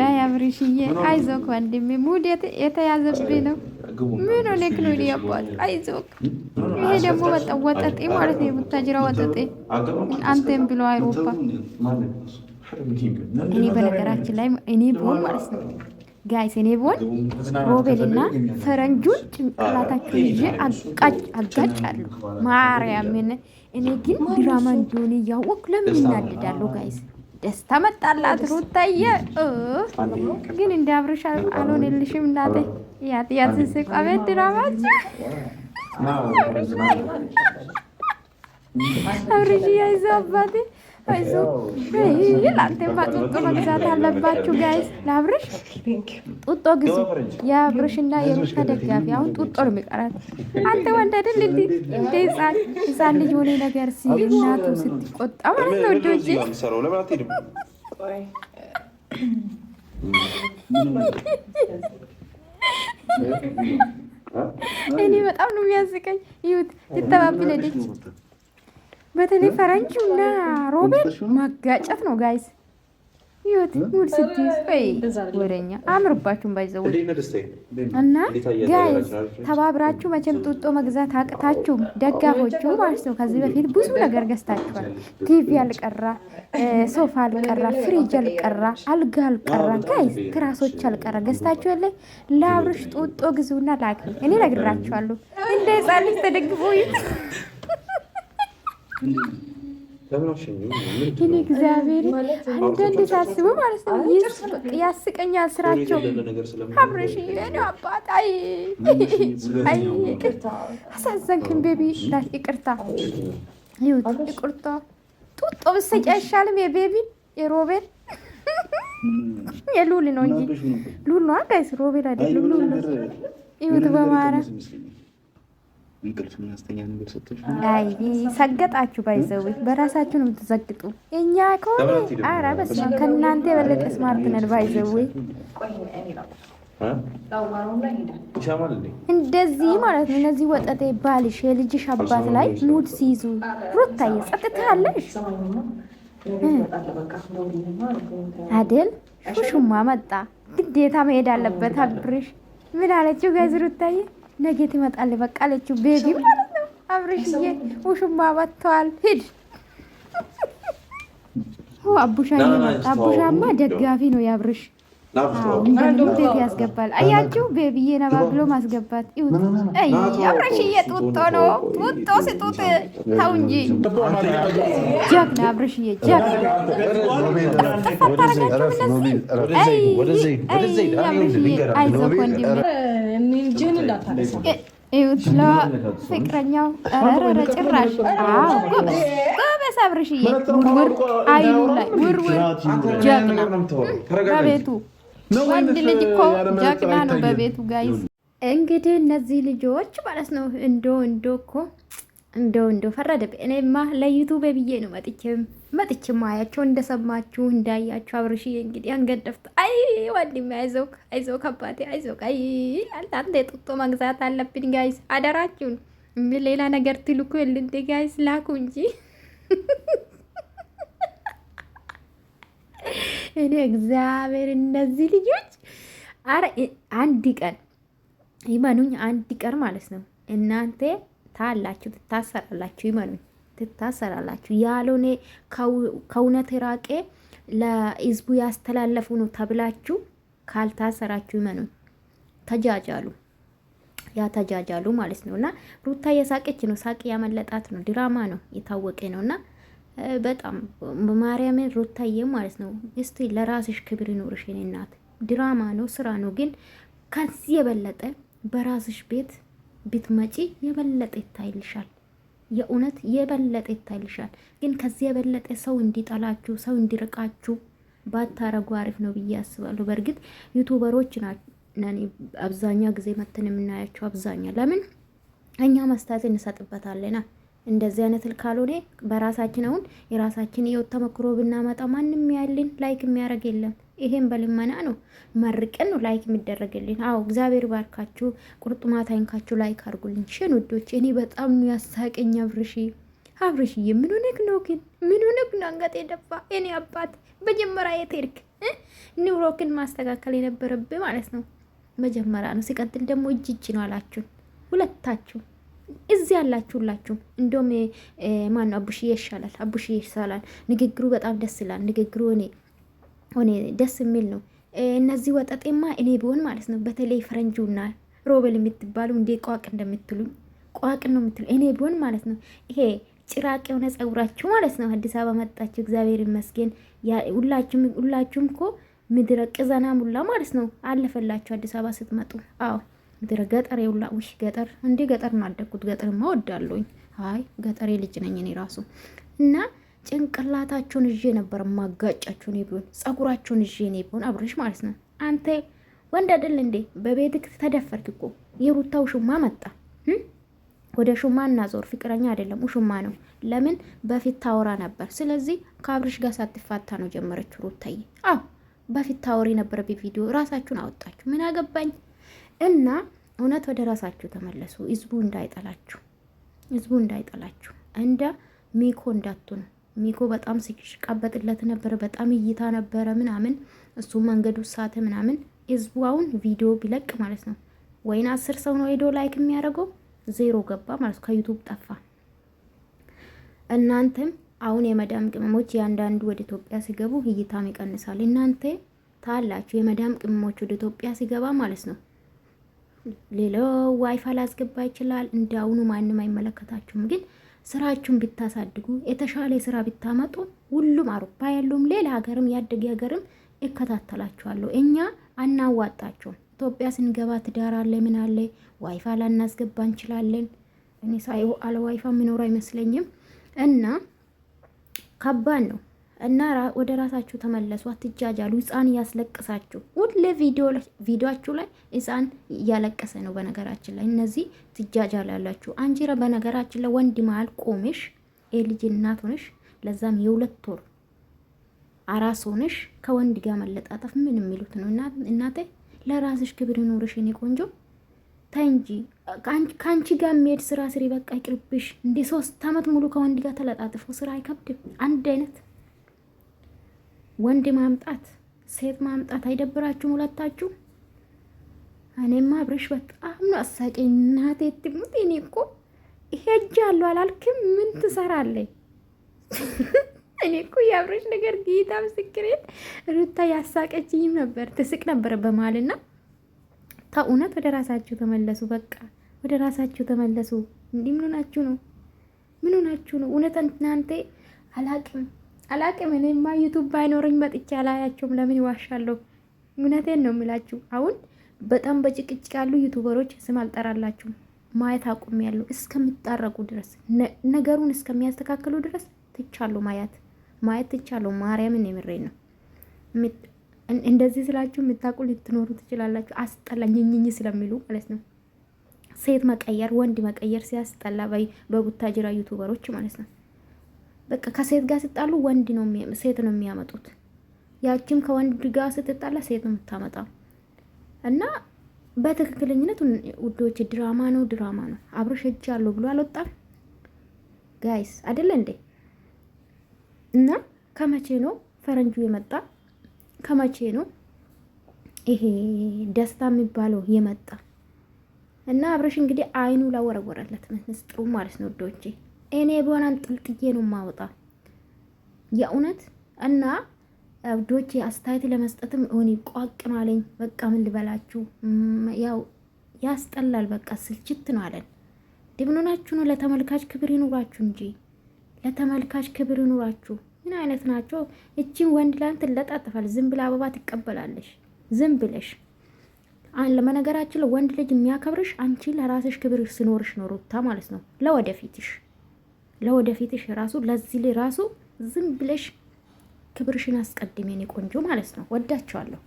አይ አብርሽዬ አይዞክ ወንድሜ፣ ሙድ የተያዘብኝ ነው። ምን ሆነክ ነው? ያባት አይዞክ። ይሄ ደግሞ በጣም ወጠጤ ማለት ነው፣ የቡታጅራ ወጠጤ። አንተም ብሎ አይሮፓ። እኔ በነገራችን ላይ እኔ ብሆን ማለት ነው ጋይስ፣ እኔ ብሆን ሮቤልና ፈረንጁን ጭንቅላታችሁን ይዤ አጋጫለሁ። ማርያምን። እኔ ግን ድራማ እንደሆነ እያወቅሁ ለምን እናድዳለሁ ጋይስ? ደስታ መጣላት ሩታዬ። ግን እንደ አብርሽ አልሆነልሽም እናቴ። ያት ስቅ አቤት ድራማችሁ። አብርሽ አይዞህ አባቴ አይዞህ። ለአንተማ ጡጦ መግዛት አለባችሁ ጋይስ። ለአብርሽ ጡጦ ግዙ። የአብርሽና የሩታ ደጋፊ አሁን ጡጦ ነው የሚቀራት። አንተ ወንድ አይደል እንደ ህፃን ልጅ ሆነ ነገር እናቱ ስትቆጣ ማለት ነው። ወዶጂ እኔ በጣም ነው የሚያስቀኝ። ይሁት ትተባብለደች። በተለይ ፈረንጁ እና ሮቤል ማጋጨት ነው ጋይስ። ይሁት ሙድ ስትይዝ ወይ ወደኛ አምርባችሁን ባይዘው እና ጋይስ ተባብራችሁ መቼም ጡጦ መግዛት አቅታችሁ ደጋፎቹ ማለት ነው። ከዚህ በፊት ብዙ ነገር ገዝታችኋል። ቲቪ አልቀራ፣ ሶፋ አልቀራ፣ ፍሪጅ አልቀራ፣ አልጋ አልቀራ፣ ጋይስ ትራሶች አልቀራ ገዝታችሁ የለ። ለአብርሽ ጡጦ ግዙና ላክ። እኔ ነግራችኋለሁ። እንደ ህፃን ልጅ ተደግፎ እኔ እግዚአብሔር አንዳንድ ሳስቡ ማለት ነው ያስቀኛል ስራቸው። አብርሽ የኔ አባት አይ አሳዘንክን ቤቢ። ይቅርታ ይሁት ይቅርታ። ጡጦ ብትሰጪ አይሻልም? የቤቢን የሮቤል የሉል ነው እንጂ ሉል ነው ጋይስ፣ ሮቤል አይደለም ሉል ነው። ይሁት በማራ አይ ሰገጣችሁ ባይዘው በራሳችሁ ነው የምትዘግጡ። እኛ ከሆነ ኧረ በስመ አብ ከእናንተ የበለጠ ስማርት ነን ባይዘው። እንደዚህ ማለት ነው። እነዚህ ወጠጤ ባልሽ የልጅሽ አባት ላይ ሙድ ሲይዙ ሩታዬ ጸጥታ አለሽ አይደል? ሹሹማ መጣ ግዴታ መሄድ አለበት አብርሽ። ምን አለችው ጋይዝ? ሩታዬ ነገ ትመጣለች በቃ አለችው። ቤቢ ማለት ነው። አብርሽዬ ውሹማ መጥተዋል ሂድ። አቡሻ መጣ። አቡሻማ ደጋፊ ነው የአብርሽ። እንደምን ቤት ያስገባል። አያችሁ ቤቢዬ ነባ ብሎ ማስገባት። አይ አብርሽዬ ጡጦ ነው ጡጦ ስጡት። ተው እንጂ ጀግና አብርሽዬ ጀግና። አይዞህ ወንድሜ ይውትላ ፍቅረኛው ረረ ጭራሽ ጎበዝ አብርሽዬ ውርውር አይኑ ላይ ውርውር ጀግና በቤቱ ወንድ ልጅ እኮ ጀግና ነው በቤቱ ጋይዝ። እንግዲህ እነዚህ ልጆች ማለት ነው እንዶ ፈረደብኝ። እኔማ ለዩቱብ ብዬ ነው መጥቼ ማያቸው እንደሰማችሁ እንዳያችሁ። አብርሽዬ እንግዲህ አንገደፍት። አይ ወንድሜ አይዞክ አባቴ አይዞክ። አይ አንተ ጡጦ መግዛት አለብን ጋይስ፣ አደራችሁን። ሌላ ነገር ትልኩ እንደ ጋይስ ላኩ እንጂ እኔ እግዚአብሔር እነዚህ ልጆች አረ አንድ ቀን ይመኑኝ፣ አንድ ቀን ማለት ነው እናንተ ታላችሁ ትታሰራላችሁ። ይመኑኝ ትታሰራላችሁ። ያልሆነ ከእውነት ራቄ ለህዝቡ ያስተላለፉ ነው ተብላችሁ ካልታሰራችሁ ይመኑኝ ተጃጃሉ። ያ ተጃጃሉ ማለት ነው። እና ሩታ የሳቀች ነው፣ ሳቅ ያመለጣት ነው። ድራማ ነው የታወቀ ነውና በጣም በማርያምን ሩታዬ ማለት ነው። እስቲ ለራስሽ ክብር ይኖርሽ የኔ እናት። ድራማ ነው፣ ስራ ነው። ግን ከዚህ የበለጠ በራስሽ ቤት ብትመጪ የበለጠ ይታይልሻል። የእውነት የበለጠ ይታይልሻል። ግን ከዚህ የበለጠ ሰው እንዲጠላችሁ፣ ሰው እንዲርቃችሁ ባታረጉ አሪፍ ነው ብዬ አስባለሁ። በእርግጥ ዩቱበሮች ነን አብዛኛ ጊዜ መተን የምናያቸው አብዛኛ። ለምን እኛ መስታት እንሰጥበታለና እንደዚህ አይነት ካልሆነ በራሳችን አሁን የራሳችን ህይወት ተመክሮ ብናመጣ ማንም ያልን ላይክ የሚያደርግ የለም። ይሄን በልመና ነው መርቀን ነው ላይክ የሚደረግልን። አዎ እግዚአብሔር ባርካችሁ፣ ቁርጥማት አይንካችሁ፣ ላይክ አድርጉልኝ። ሸን ውዶች እኔ በጣም ነው ያሳቀኝ አብርሽዬ ምን ሆነክ ነው ግን? ምን ሆነክ ነው? አንገቴ ደፋ የኔ አባት። መጀመሪያ የት ሄድክ? ኒውሮክን ማስተካከል የነበረብህ ማለት ነው መጀመሪያ ነው። ሲቀጥል ደግሞ እጅ ነው አላችሁን ሁለታችሁ እዚህ ያላችሁላችሁ። እንደውም ማነው አቡሽዬ ይሻላል፣ አቡሽዬ ይሻላል። ንግግሩ በጣም ደስ ይላል። ንግግሩ እኔ ደስ የሚል ነው። እነዚህ ወጠጤማ እኔ ቢሆን ማለት ነው በተለይ ፈረንጁና ሮቤል የምትባሉ እንዴ ቋቅ እንደምትሉኝ ቋቅ ነው የምትሉ እኔ ቢሆን ማለት ነው ይሄ ጭራቅ የሆነ ጸጉራችሁ ማለት ነው አዲስ አበባ መጣችሁ። እግዚአብሔር ይመስገን ሁላችሁም እኮ ምድረ ቅዘና ሙላ ማለት ነው አለፈላችሁ አዲስ አበባ ስትመጡ። አዎ ምድረ ገጠር የውላ ውሽ ገጠር እንዴ ገጠር ነው አደግኩት። ገጠርማ እወዳለሁኝ። አይ ገጠሬ ልጅ ነኝ እኔ ራሱ እና ጭንቅላታችሁን ይዤ ነበር ማጋጫችሁን ቢሆን ጸጉራችሁን ይዤ ነው ቢሆን አብረሽ ማለት ነው። አንተ ወንድ አይደል እንዴ? በቤትክ ተደፈርክ እኮ የሩታ ውሽማ መጣ። ወደ ሹማ እና ዞር ፍቅረኛ አይደለም ውሽማ ነው። ለምን በፊት ታወራ ነበር። ስለዚህ ከአብርሽ ጋር ሳትፋታ ነው ጀመረችው ሩታዬ። አዎ በፊት ታወሪ ነበር በቪዲዮ ራሳችሁን አወጣችሁ። ምን አገባኝ እና እውነት ወደ ራሳችሁ ተመለሱ። ህዝቡ እንዳይጠላችሁ፣ ህዝቡ እንዳይጠላችሁ እንደ ሚኮ እንዳትሆኑ። ሚኮ በጣም ሲቀበጥለት ነበረ፣ በጣም እይታ ነበረ ምናምን፣ እሱ መንገዱ ሳተ ምናምን። ህዝቡ አሁን ቪዲዮ ቢለቅ ማለት ነው ወይን 10 ሰው ነው ሄዶ ላይክ የሚያደርገው 0 ገባ ማለት ከዩቱብ ጠፋ። እናንተም አሁን የመዳም ቅመሞች ያንዳንዱ ወደ ኢትዮጵያ ሲገቡ እይታም ይቀንሳል። እናንተ ታላችሁ የመዳም ቅመሞች ወደ ኢትዮጵያ ሲገባ ማለት ነው ሌላው ዋይፋይ ላስገባ ይችላል። እንዳውኑ ማንም አይመለከታችሁም። ግን ስራችሁን ብታሳድጉ የተሻለ ስራ ብታመጡ ሁሉም አውሮፓ ያለውም ሌላ ሀገርም ያደገ ሀገርም ይከታተላችኋለሁ። እኛ አናዋጣቸውም። ኢትዮጵያ ስንገባ ትዳር አለ ምን አለ ዋይፋ ላናስገባ እንችላለን። እኔ ሳይው አለ ዋይፋ የሚኖር አይመስለኝም። እና ከባድ ነው። እና ወደ ራሳችሁ ተመለሱ። አትጃጃሉ። ህፃን እያስለቅሳችሁ ሁሌ ቪዲዮአችሁ ላይ ህፃን እያለቀሰ ነው። በነገራችን ላይ እነዚህ ትጃጃላላችሁ። አንቺ በነገራችን ላይ ወንድ መሀል ቆመሽ የልጅ እናት ሆነሽ ለዛም የ2 ወር አራስ ሆነሽ ከወንድ ጋር መለጣጠፍ ምን የሚሉት ነው? እናቴ ለራስሽ ክብር ይኖርሽ የኔ ቆንጆ። ታይ እንጂ ከአንቺ ጋር የሚሄድ ስራ ስሪ። በቃ ይቅርብሽ። እንደ 3 አመት ሙሉ ከወንድ ጋር ተለጣጥፎ ስራ አይከብድም? አንድ አይነት ወንድ ማምጣት ሴት ማምጣት አይደብራችሁም ሁለታችሁ? እኔማ አብረሽ በጣም ነው አሳቀኝ። እናቴ ትሙት። እኔ እኮ ሄጃለሁ አላልክም? ምን ትሰራለህ? እኔ እኮ የአብረሽ ነገር ጌታ ምስክሬን ሩታ ያሳቀችኝም ነበር። ትስቅ ነበር በማልና እውነት ወደ ራሳችሁ ተመለሱ። በቃ ወደ ራሳችሁ ተመለሱ። እንዲህ ምን ሆናችሁ ነው? ምን ሆናችሁ ነው? እውነት እናንተ አላቅም። እኔማ ዩቱብ ባይኖረኝ መጥቼ አላያቸውም። ለምን ይዋሻለሁ? እውነቴን ነው የምላችሁ። አሁን በጣም በጭቅጭቅ ያሉ ዩቱበሮች ስም አልጠራላችሁም። ማየት አቁሜያለሁ እስከሚጣረቁ ድረስ ነገሩን እስከሚያስተካክሉ ድረስ ትቻለሁ። ማየት ትቻለሁ። ማርያምን የምሬን ነው። እንደዚህ ስላችሁ የምታውቁ ልትኖሩ ትችላላችሁ። አስጠላኝኝኝ ስለሚሉ ማለት ነው። ሴት መቀየር ወንድ መቀየር ሲያስጠላ በቡታጅራ ዩቱበሮች ማለት ነው። በቃ ከሴት ጋር ስጣሉ ሴት ነው የሚያመጡት። ያቺም ከወንድ ጋር ስትጣላ ሴት ነው የምታመጣው። እና በትክክለኝነት ውዶች ድራማ ነው። አብረሽ ሄጃለሁ ብሎ አልወጣም ጋይስ አይደለ እንዴ? እና ከመቼ ነው ፈረንጁ የመጣ? ከመቼ ነው ይሄ ደስታ የሚባለው የመጣ? እና አብረሽ እንግዲህ አይኑ ላወረወረለት ምስጥሩ ማለት ነው ውዶቼ። እኔ በሆነን ጥልጥዬ ነው ማወጣ የእውነት። እና ውዶቼ አስተያየት ለመስጠትም እኔ ቋቅ ነው አለኝ። በቃ ምን ልበላችሁ፣ ያው ያስጠላል። በቃ ስልችት ነው አለን። ድብኖናችሁ ነው። ለተመልካች ክብር ይኑራችሁ እንጂ ለተመልካች ክብር ይኑራችሁ። ምን አይነት ናቸው? እቺን ወንድ ላንተ ለጣጥፋል። ዝም ብላ አበባ ትቀበላለሽ ዝም ብለሽ። ለመነገራችን ለወንድ ልጅ የሚያከብርሽ አንቺ ለራስሽ ክብር ሲኖርሽ ነው ሩታ ማለት ነው። ለወደፊትሽ ራሱ ለዚህ ራሱ ዝም ብለሽ ክብርሽን አስቀድሜ ነው ቆንጆ ማለት ነው። ወዳቸዋለሁ።